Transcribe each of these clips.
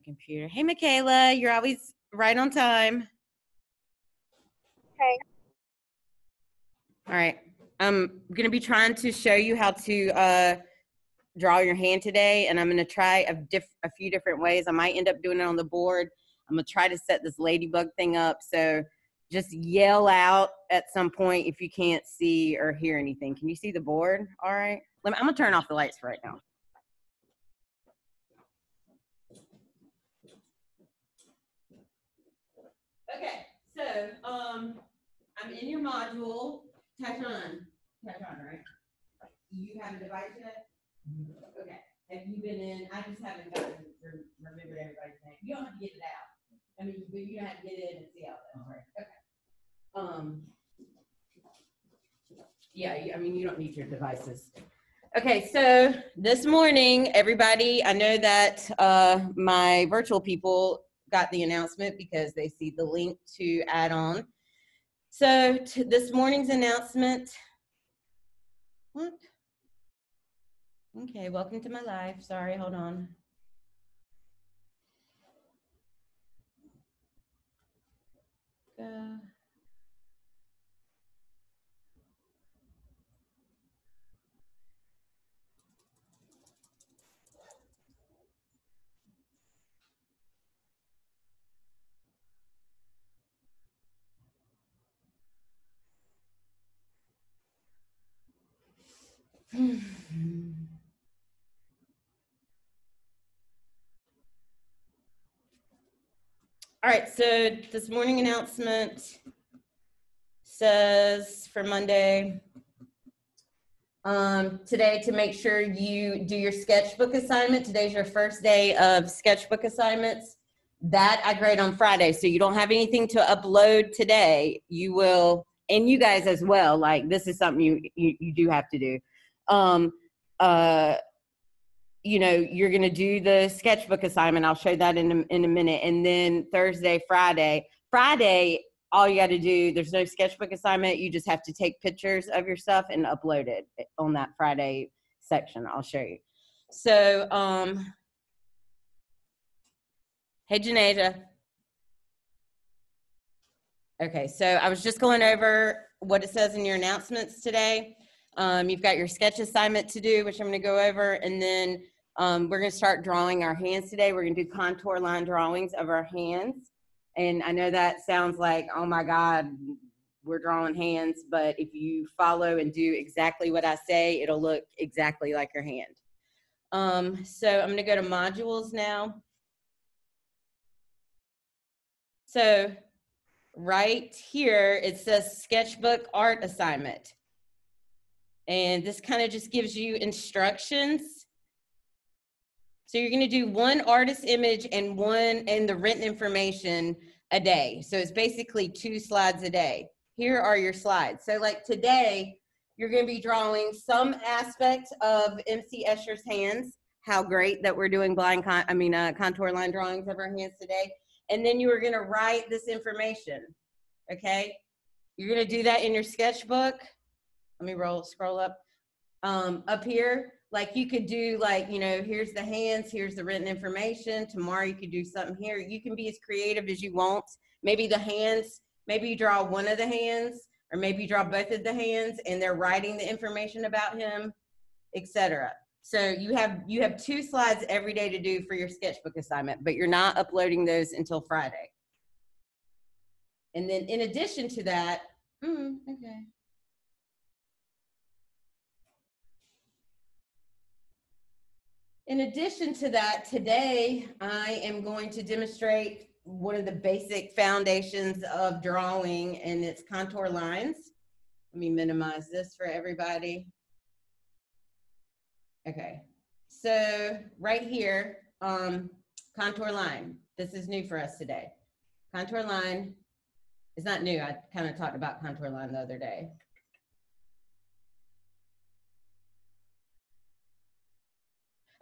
computer. Hey, Michaela, you're always right on time. Okay. All right. I'm going to be trying to show you how to draw your hand today, and I'm going to try a few different ways. I might end up doing it on the board. I'm going to try to set this ladybug thing up, so just yell out at some point if you can't see or hear anything. Can you see the board? All right. I'm going to turn off the lights for right now. Okay, so I'm in your module. Touch on, right? You have a device yet? Okay. Have you been in? I just haven't gotten to remember everybody's name. You don't have to get it out. I mean, but you don't have to get in and see how that's right. Okay. Yeah, I mean, you don't need your devices. Okay, so this morning, everybody, I know that my virtual people got the announcement because they see the link to add on. So this morning's announcement, what? Okay, welcome to my live. Sorry, hold on. All right, so this morning announcement says for Monday, today to make sure you do your sketchbook assignment. Today's your first day of sketchbook assignments. That I grade on Friday, so you don't have anything to upload today. You will, and you guys as well, like this is something you do have to do. You know, you're going to do the sketchbook assignment. I'll show that in a minute. And then Thursday, Friday, all you got to do, there's no sketchbook assignment. You just have to take pictures of your stuff and upload it on that Friday section. I'll show you. So, hey, Janasia. Okay, so I was just going over what it says in your announcements today. You've got your sketch assignment to do, which I'm going to go over, and then we're going to start drawing our hands today. We're going to do contour line drawings of our hands. And I know that sounds like, oh my God, we're drawing hands, but if you follow and do exactly what I say, it'll look exactly like your hand. So I'm going to go to modules now. So right here, it says sketchbook art assignment. And this kind of just gives you instructions. So you're going to do one artist image and the written information a day. So it's basically 2 slides a day. Here are your slides. So like today, you're going to be drawing some aspect of MC Escher's hands. How great that we're doing contour line drawings of our hands today. And then you are going to write this information. Okay. You're going to do that in your sketchbook. Let me scroll up. Up here, like you could do like, you know, here's the hands, here's the written information. Tomorrow you could do something here. You can be as creative as you want. Maybe the hands, maybe you draw one of the hands, or maybe you draw both of the hands and they're writing the information about him, etc. So you have 2 slides every day to do for your sketchbook assignment, but you're not uploading those until Friday. And then in addition to that, okay. In addition to that, today I am going to demonstrate one of the basic foundations of drawing, and it's contour lines. Let me minimize this for everybody. Okay, so right here, contour line. This is new for us today. Contour line is not new. I kind of talked about contour line the other day.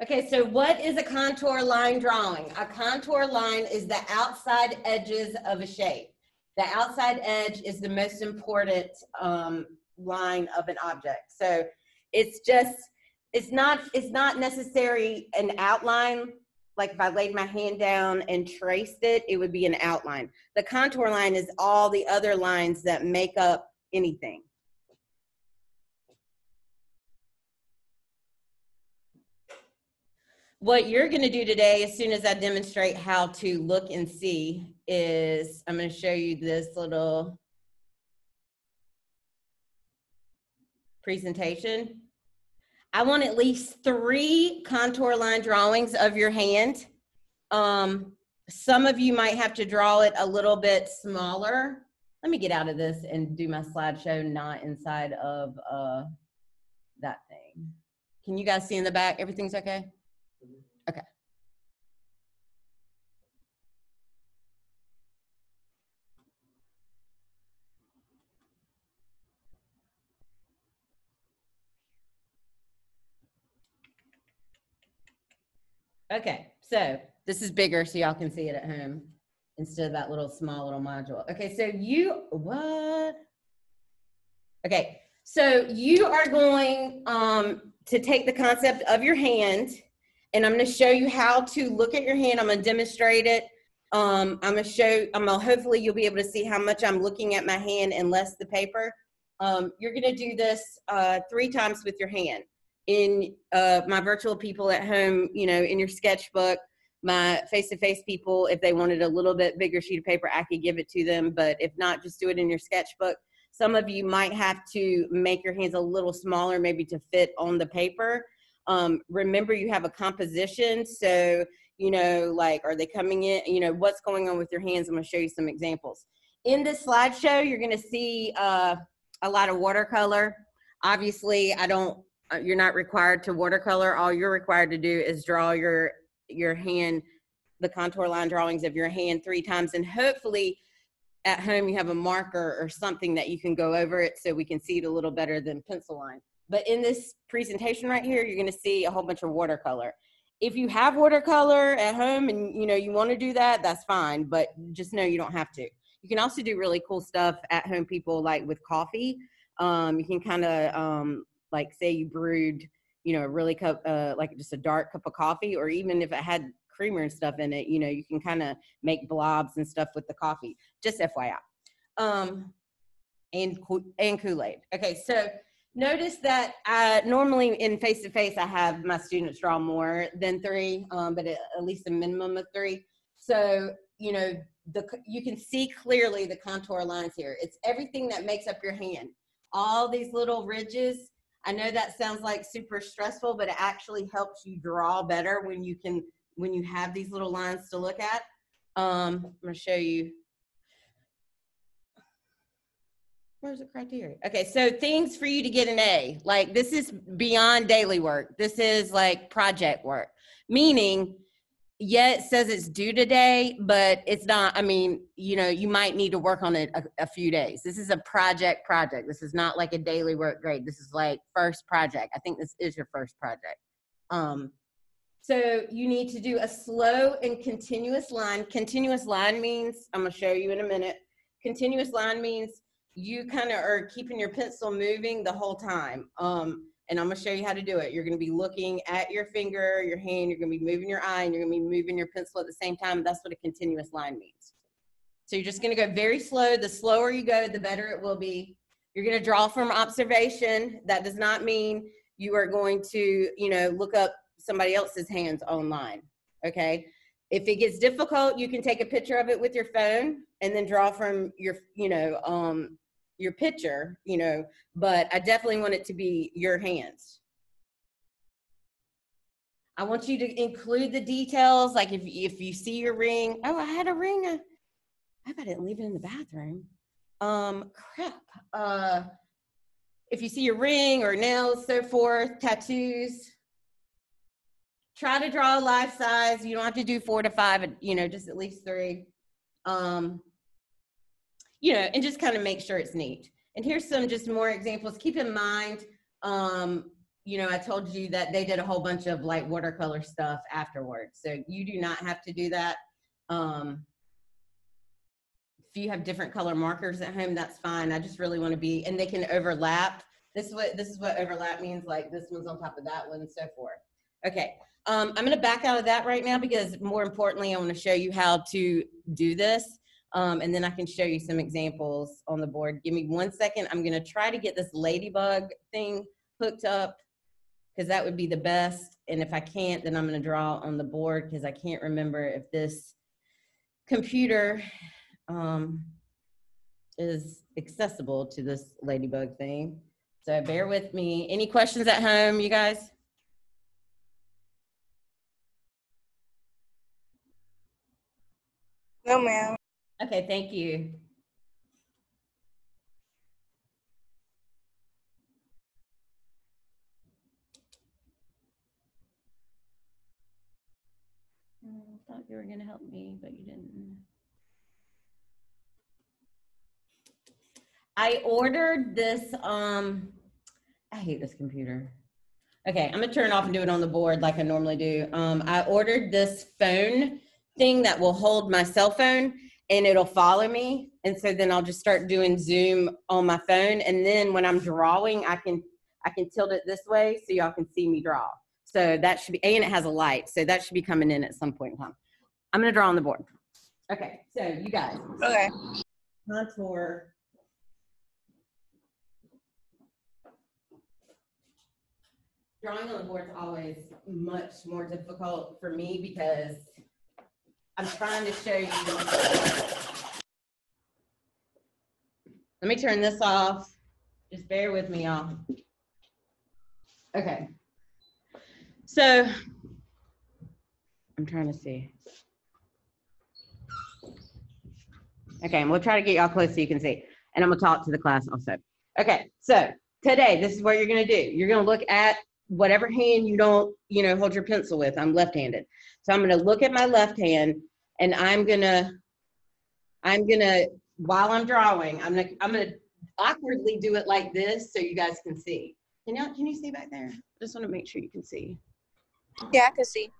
Okay, so what is a contour line drawing? A contour line is the outside edges of a shape. The outside edge is the most important line of an object. So it's not necessarily an outline. like if I laid my hand down and traced it, it would be an outline. The contour line is all the other lines that make up anything. What you're going to do today, as soon as I demonstrate how to look and see, is I'm going to show you this little presentation. I want at least 3 contour line drawings of your hand. Some of you might have to draw it a little bit smaller. Let me get out of this and do my slideshow not inside of that thing. Can you guys see in the back? Everything's okay? Okay. Okay, so this is bigger so y'all can see it at home instead of that little small little module. Okay, so what? Okay, so you are going to take the concept of your hand, and I'm going to show you how to look at your hand. I'm going to demonstrate it. Hopefully you'll be able to see how much I'm looking at my hand and less the paper. You're going to do this 3 times with your hand. In my virtual people at home, you know, in your sketchbook, my face-to-face people, if they wanted a little bit bigger sheet of paper, I could give it to them. But if not, just do it in your sketchbook. Some of you might have to make your hands a little smaller, maybe to fit on the paper. Remember, you have a composition. So, you know, like, are they coming in? You know, what's going on with your hands? I'm going to show you some examples. In this slideshow, you're going to see a lot of watercolor. Obviously, you're not required to watercolor. All you're required to do is draw your hand, the contour line drawings of your hand 3 times. And hopefully at home you have a marker or something that you can go over it so we can see it a little better than pencil line. But in this presentation right here, you're going to see a whole bunch of watercolor. If you have watercolor at home and you know you want to do that, that's fine. But just know you don't have to. You can also do really cool stuff at home, people, like with coffee. You can kind of like say you brewed, you know, a really cup, like just a dark cup of coffee, or even if it had creamer and stuff in it, you know, you can kind of make blobs and stuff with the coffee, just FYI. And Kool-Aid. Okay, so notice that normally in face-to-face, I have my students draw more than 3, but at least a minimum of 3. So, you know, you can see clearly the contour lines here. It's everything that makes up your hand. All these little ridges. I know that sounds like super stressful, but it actually helps you draw better when you have these little lines to look at. I'm going to show you. Where's the criteria? Okay, so things for you to get an A. Like, this is beyond daily work. This is like project work. Meaning, yeah, it says it's due today, but it's not. I mean, you know, you might need to work on it a few days. This is a project. This is not like a daily work grade. This is like first project. I think this is your first project. So you need to do a slow and continuous line. Continuous line means, I'm going to show you in a minute. Continuous line means you kind of are keeping your pencil moving the whole time. And I'm going to show you how to do it. You're going to be looking at your finger, your hand, you're going to be moving your eye, and you're going to be moving your pencil at the same time. That's what a continuous line means. So you're just going to go very slow. The slower you go, the better it will be. You're going to draw from observation. That does not mean you are going to, you know, look up somebody else's hands online, okay? If it gets difficult, you can take a picture of it with your phone and then draw from your, you know, your picture, you know, but I definitely want it to be your hands. I want you to include the details, like if you see your ring. Oh, I had a ring. I hope I didn't leave it in the bathroom. Crap. If you see your ring or nails, so forth, tattoos, try to draw a life size. You don't have to do 4 to 5, you know, just at least 3. You know, and just kind of make sure it's neat. And here's some just more examples. Keep in mind, you know, I told you that they did a whole bunch of like watercolor stuff afterwards. So you do not have to do that. If you have different color markers at home, that's fine. I just really want to be, and they can overlap. This is what overlap means, like this one's on top of that one and so forth. Okay, I'm going to back out of that right now because more importantly, I want to show you how to do this. And then I can show you some examples on the board. Give me 1 second. I'm going to try to get this ladybug thing hooked up because that would be the best. And if I can't, then I'm going to draw on the board because I can't remember if this computer is accessible to this ladybug thing. So bear with me. Any questions at home, you guys? No, ma'am. Okay, thank you. I thought you were going to help me, but you didn't. I ordered this, I hate this computer. Okay, I'm gonna turn it off and do it on the board like I normally do. I ordered this phone thing that will hold my cell phone and it'll follow me. And so then I'll just start doing Zoom on my phone. And then when I'm drawing, I can tilt it this way so y'all can see me draw. So that should be, and it has a light. So that should be coming in at some point in time. I'm gonna draw on the board. Okay, so you guys. Okay. Contour. Drawing on the board is always much more difficult for me because I'm trying to show you. Let me turn this off. Just bear with me, y'all. Okay. So I'm trying to see. Okay, and we'll try to get y'all close so you can see. And I'm gonna talk to the class also. Okay, so today, this is what you're gonna do. You're gonna look at whatever hand you don't, hold your pencil with. I'm left-handed. So I'm gonna look at my left hand and I'm gonna, while I'm drawing, I'm gonna awkwardly do it like this so you guys can see. Can you see back there? I just wanna make sure you can see. Yeah, I can see.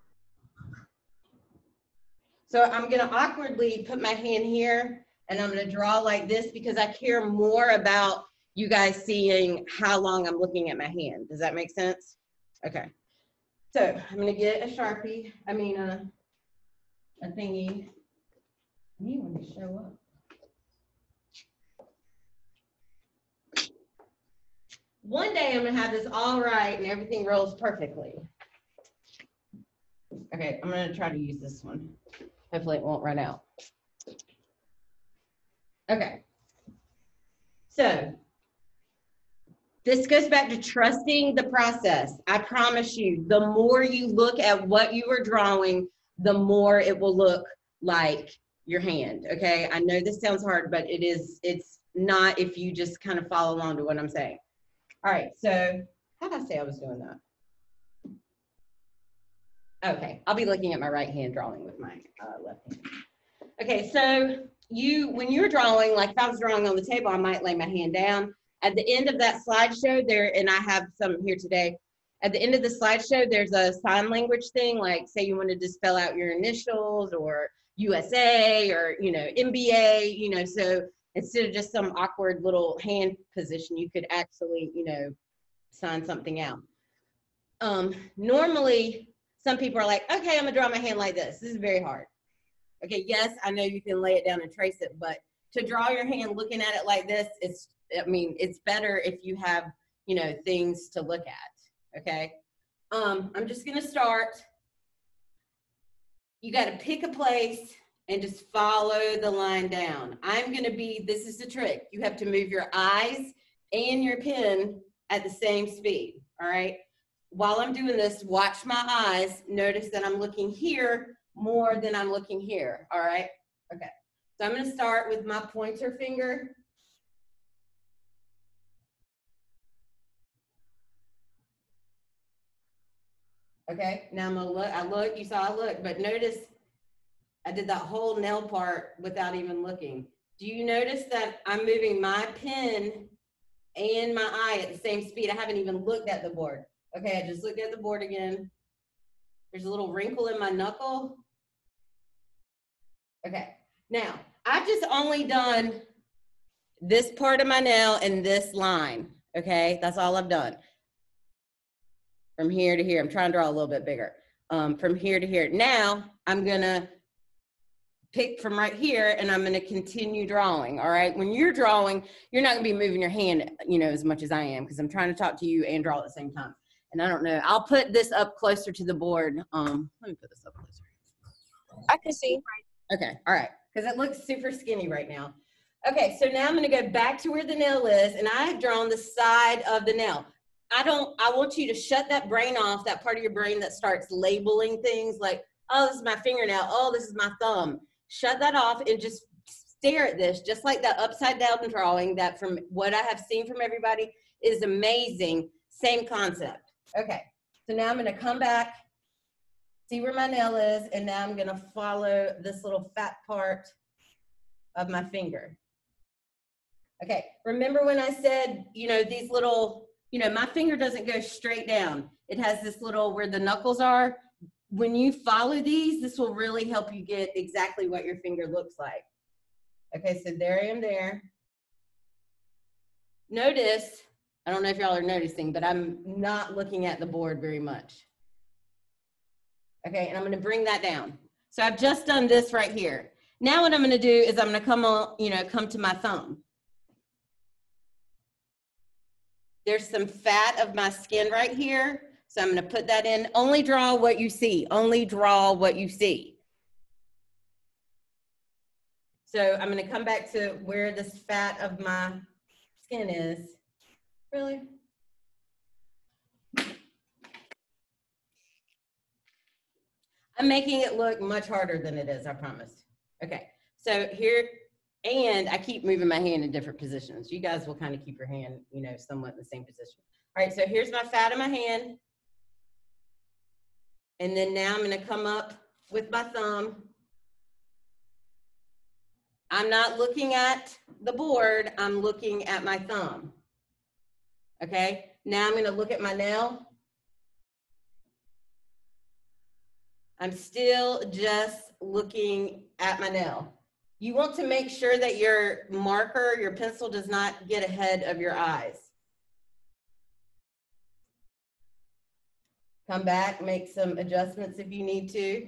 So I'm gonna awkwardly put my hand here and I'm gonna draw like this because I care more about you guys seeing how long I'm looking at my hand. Does that make sense? Okay. So I'm gonna get a Sharpie, a thingy. I need one to show up. One day I'm gonna have this all right and everything rolls perfectly. Okay, I'm gonna try to use this one. Hopefully it won't run out. Okay. So this goes back to trusting the process. I promise you, the more you look at what you are drawing, the more it will look like your hand, okay? I know this sounds hard, but it's not if you just kind of follow along to what I'm saying. All right, so how did I say I was doing that? Okay, I'll be looking at my right hand drawing with my left hand. Okay, so when you're drawing, like if I was drawing on the table, I might lay my hand down. At the end of that slideshow there, and I have some here today, at the end of the slideshow, there's a sign language thing, like say you wanted to spell out your initials or USA or, MBA, so instead of just some awkward little hand position, you could actually, sign something out. Normally, some people are like, okay, I'm gonna draw my hand like this. This is very hard. Okay, yes, I know you can lay it down and trace it, but to draw your hand looking at it like this, it's better if you have, things to look at, okay? I'm just gonna start. You gotta pick a place and just follow the line down. This is the trick. You have to move your eyes and your pen at the same speed, all right? While I'm doing this, watch my eyes. Notice that I'm looking here more than I'm looking here, all right? Okay, so I'm gonna start with my pointer finger. Okay, now I'm gonna look, you saw I look, but notice I did that whole nail part without even looking. Do you notice that I'm moving my pen and my eye at the same speed? I haven't even looked at the board. Okay, I just looked at the board again. There's a little wrinkle in my knuckle. Okay, now I've just only done this part of my nail and this line. Okay, that's all I've done. From here to here, I'm trying to draw a little bit bigger. from here to here. Now I'm gonna pick from right here and I'm gonna continue drawing, all right? When you're drawing, you're not gonna be moving your hand, you know, as much as I am, because I'm trying to talk to you and draw at the same time. And I don't know, I'll put this up closer to the board. Let me put this up closer. I can see. Okay, all right, because it looks super skinny right now. Okay, so now I'm gonna go back to where the nail is, and I have drawn the side of the nail. I want you to shut that brain off, that part of your brain that starts labeling things like, oh, this is my fingernail, oh, this is my thumb. Shut that off and just stare at this, just like that upside down drawing that from what I have seen from everybody is amazing. Same concept. Okay, so now I'm gonna come back, see where my nail is, and now I'm gonna follow this little fat part of my finger. Okay, remember when I said, you know, these little, you know, my finger doesn't go straight down. It has this little, where the knuckles are. When you follow these, this will really help you get exactly what your finger looks like. Okay, so there I am there. Notice, I don't know if y'all are noticing, but I'm not looking at the board very much. Okay, and I'm gonna bring that down. So I've just done this right here. Now what I'm gonna do is I'm gonna come on, you know, come to my thumb. There's some fat of my skin right here. So I'm gonna put that in. Only draw what you see. Only draw what you see. So I'm gonna come back to where this fat of my skin is. Really? I'm making it look much harder than it is, I promise. Okay, so here, and I keep moving my hand in different positions. You guys will kind of keep your hand, you know, somewhat in the same position. All right, so here's my fat of my hand. And then now I'm gonna come up with my thumb. I'm not looking at the board, I'm looking at my thumb. Okay, now I'm gonna look at my nail. I'm still just looking at my nail. You want to make sure that your marker, your pencil does not get ahead of your eyes. Come back, make some adjustments if you need to.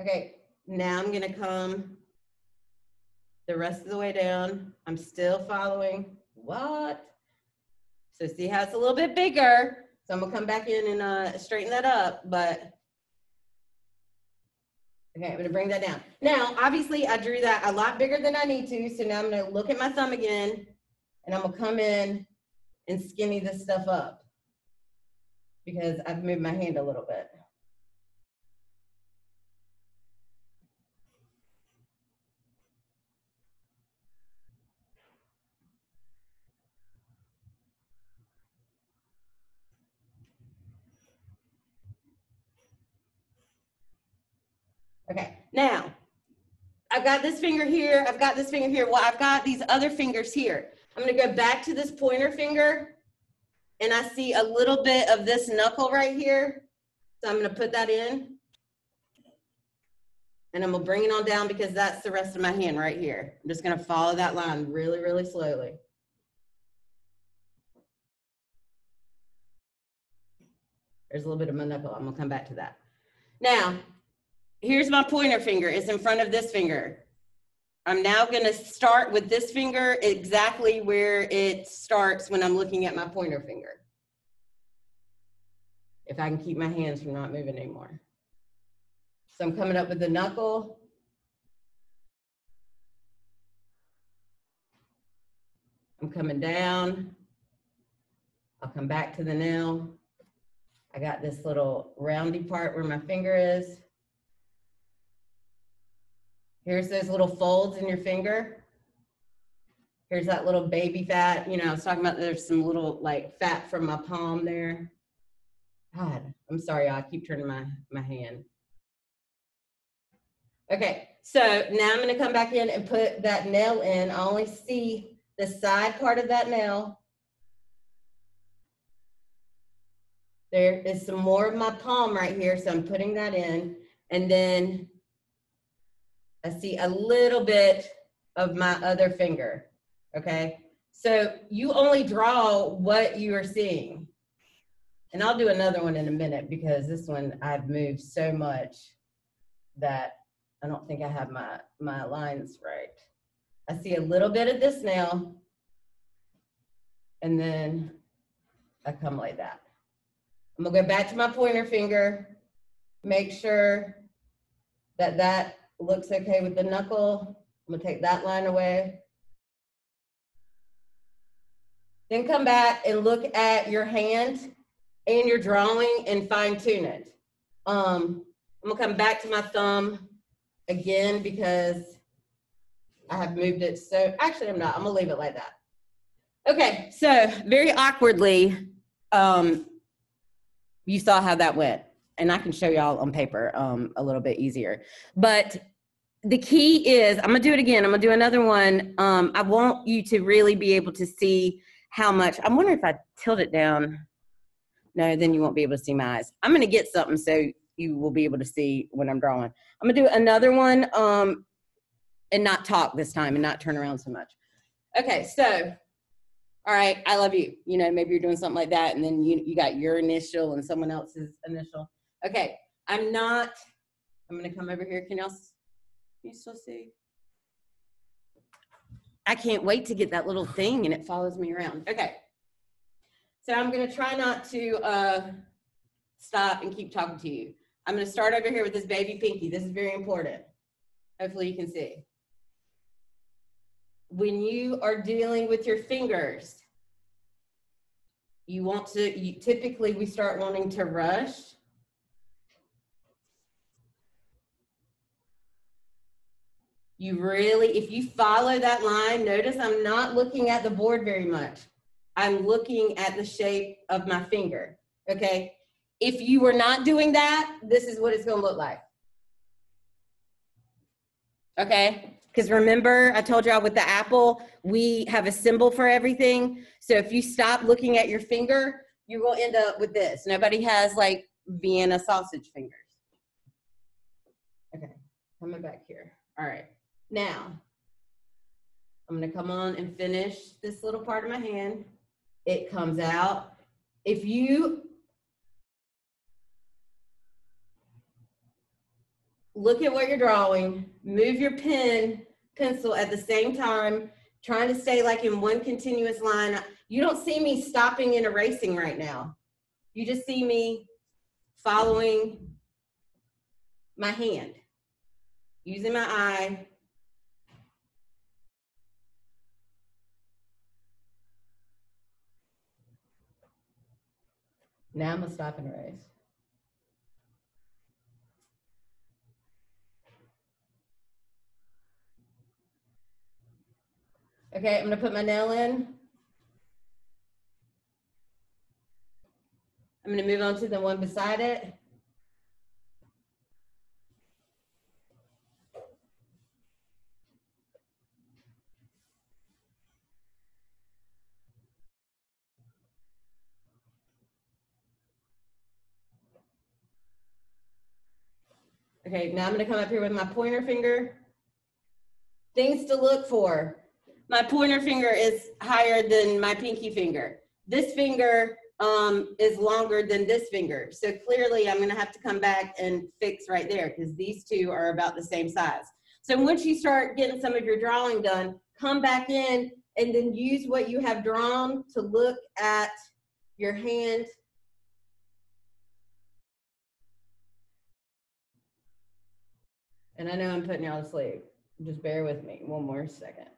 Okay, now I'm gonna come the rest of the way down. I'm still following. What? So see how it's a little bit bigger. So I'm gonna come back in and straighten that up, but okay, I'm gonna bring that down. Now, obviously I drew that a lot bigger than I need to, so now I'm gonna look at my thumb again, and I'm gonna come in and skinny this stuff up because I've moved my hand a little bit. Okay, now, I've got this finger here, I've got this finger here. Well, I've got these other fingers here. I'm gonna go back to this pointer finger, and I see a little bit of this knuckle right here. So I'm gonna put that in. And I'm gonna bring it on down because that's the rest of my hand right here. I'm just gonna follow that line really, really slowly. There's a little bit of my knuckle, I'm gonna come back to that. Now, here's my pointer finger, it's in front of this finger. I'm now gonna start with this finger exactly where it starts when I'm looking at my pointer finger. If I can keep my hands from not moving anymore. So I'm coming up with the knuckle. I'm coming down. I'll come back to the nail. I got this little roundy part where my finger is. Here's those little folds in your finger. Here's that little baby fat. You know, I was talking about there's some little like fat from my palm there. God, I'm sorry, I keep turning my hand. Okay, so now I'm gonna come back in and put that nail in. I only see the side part of that nail. There is some more of my palm right here, so I'm putting that in. And then I see a little bit of my other finger, okay? So you only draw what you are seeing. And I'll do another one in a minute because this one I've moved so much that I don't think I have my lines right. I see a little bit of this nail, and then I come like that. I'm gonna go back to my pointer finger, make sure that that looks okay with the knuckle. I'm gonna take that line away. Then come back and look at your hand and your drawing and fine tune it. I'm gonna come back to my thumb again because I have moved it. So actually I'm not, I'm gonna leave it like that. Okay, so very awkwardly, you saw how that went. And I can show y'all on paper a little bit easier. But the key is, I'm gonna do it again. I'm gonna do another one. I want you to really be able to see how much, I'm wondering if I tilt it down. No, then you won't be able to see my eyes. I'm gonna get something so you will be able to see when I'm drawing. I'm gonna do another one and not talk this time and not turn around so much. Okay, so, all right, I love you. You know, maybe you're doing something like that and then you got your initial and someone else's initial. Okay, I'm gonna come over here. Can you still see? I can't wait to get that little thing and it follows me around. Okay, so I'm gonna try not to stop and keep talking to you. I'm gonna start over here with this baby pinky. This is very important. Hopefully you can see. When you are dealing with your fingers, typically we start wanting to rush. You really, if you follow that line, notice I'm not looking at the board very much. I'm looking at the shape of my finger, okay? If you were not doing that, this is what it's gonna look like. Okay, because remember, I told y'all with the apple, we have a symbol for everything. So if you stop looking at your finger, you will end up with this. Nobody has like Vienna sausage fingers. Okay, coming back here. All right, now I'm gonna come on and finish this little part of my hand. It comes out. If you look at what you're drawing, move your pencil at the same time, trying to stay like in one continuous line. You don't see me stopping and erasing right now. You just see me following my hand, using my eye. Now I'm gonna stop and erase. Okay, I'm gonna put my nail in. I'm gonna move on to the one beside it. Okay, now I'm gonna come up here with my pointer finger. Things to look for. My pointer finger is higher than my pinky finger. This finger is longer than this finger. So clearly I'm gonna have to come back and fix right there because these two are about the same size. So once you start getting some of your drawing done, come back in and then use what you have drawn to look at your hand. And I know I'm putting y'all to sleep. Just bear with me one more second.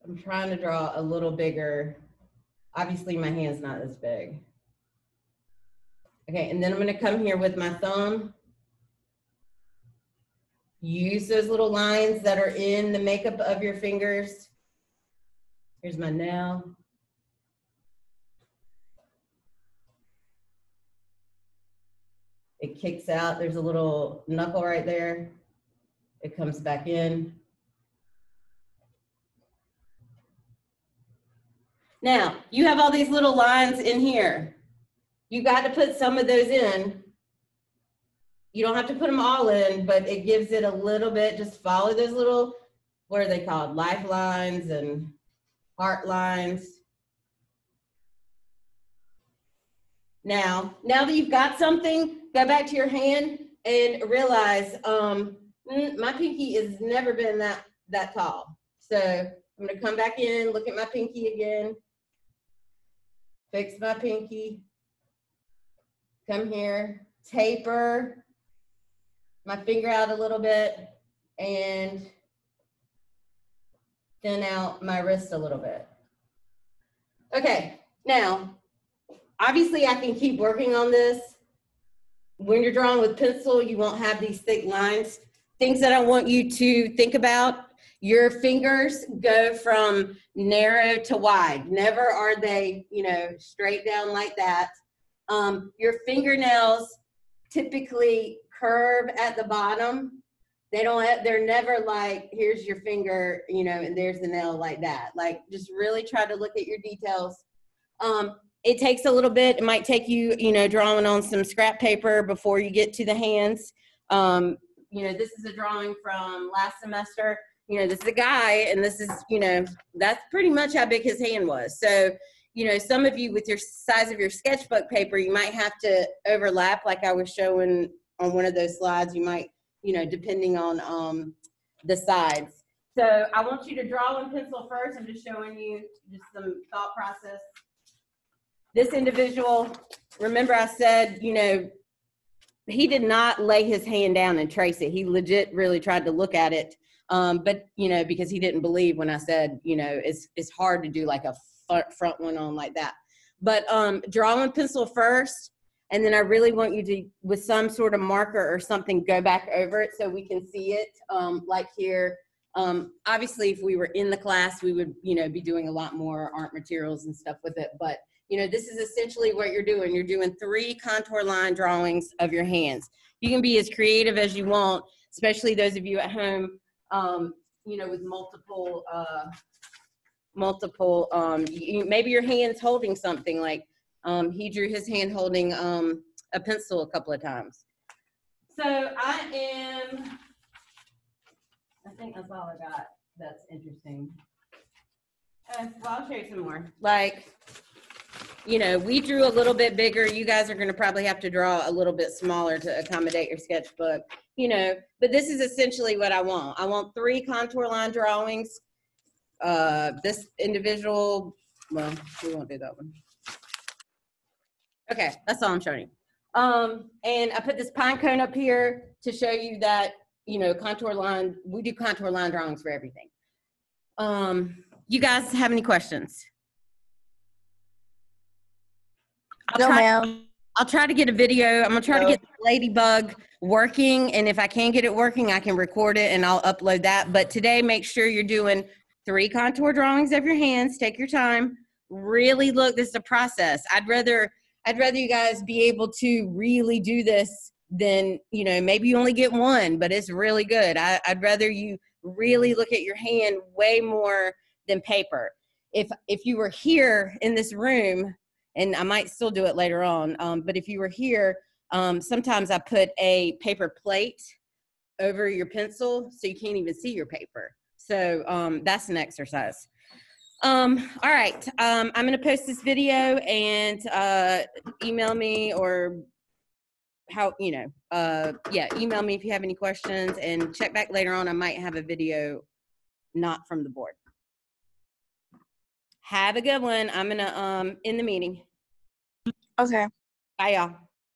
I'm trying to draw a little bigger. Obviously my hand's not this big. Okay, and then I'm gonna come here with my thumb. Use those little lines that are in the makeup of your fingers. Here's my nail. It kicks out, there's a little knuckle right there. It comes back in. Now, you have all these little lines in here. You got to put some of those in. You don't have to put them all in, but it gives it a little bit, just follow those little what are they called? Lifelines and heart lines. Now that you've got something, go back to your hand and realize my pinky has never been that tall. So I'm gonna come back in, look at my pinky again, fix my pinky, come here, taper my finger out a little bit, and thin out my wrist a little bit. Okay, now, obviously I can keep working on this. When you're drawing with pencil, you won't have these thick lines. Things that I want you to think about, your fingers go from narrow to wide. Never are they, straight down like that. Your fingernails typically curve at the bottom. They're never like, here's your finger, and there's the nail like that. Like, just really try to look at your details. It takes a little bit. It might take you, drawing on some scrap paper before you get to the hands. This is a drawing from last semester. This is a guy, and this is, that's pretty much how big his hand was. So, some of you with your size of your sketchbook paper, you might have to overlap like I was showing on one of those slides. You might, depending on the sides. So I want you to draw in pencil first. I'm just showing you just some thought process. This individual, remember I said, he did not lay his hand down and trace it. He legit really tried to look at it. But, because he didn't believe when I said, it's hard to do like a front one on like that. But draw in pencil first. And then I really want you to, with some sort of marker or something, go back over it so we can see it. Like here, obviously if we were in the class, we would, be doing a lot more art materials and stuff with it. But this is essentially what you're doing. You're doing 3 contour line drawings of your hands. You can be as creative as you want, especially those of you at home, with multiple, maybe your hand's holding something like, he drew his hand holding a pencil a couple of times. So I think that's all I got that's interesting. Well, I'll show you some more. Like, we drew a little bit bigger. You guys are going to probably have to draw a little bit smaller to accommodate your sketchbook, but this is essentially what I want. I want 3 contour line drawings. This individual, well, we won't do that one. Okay, that's all I'm showing you. And I put this pine cone up here to show you that, contour line, we do contour line drawings for everything. You guys have any questions? I'll try to get a video. I'm gonna try to get the Ladybug working, and if I can't get it working, I can record it and I'll upload that. But today, make sure you're doing 3 contour drawings of your hands. Take your time. Really look. This is a process. I'd rather you guys be able to really do this than, maybe you only get 1, but it's really good. I'd rather you really look at your hand way more than paper. If you were here in this room, and I might still do it later on, but if you were here, sometimes I put a paper plate over your pencil so you can't even see your paper. So that's an exercise. All right, I'm gonna post this video and email me or email me if you have any questions, and check back later on. I might have a video not from the board. Have a good one. I'm gonna end the meeting. Okay. Bye, y'all.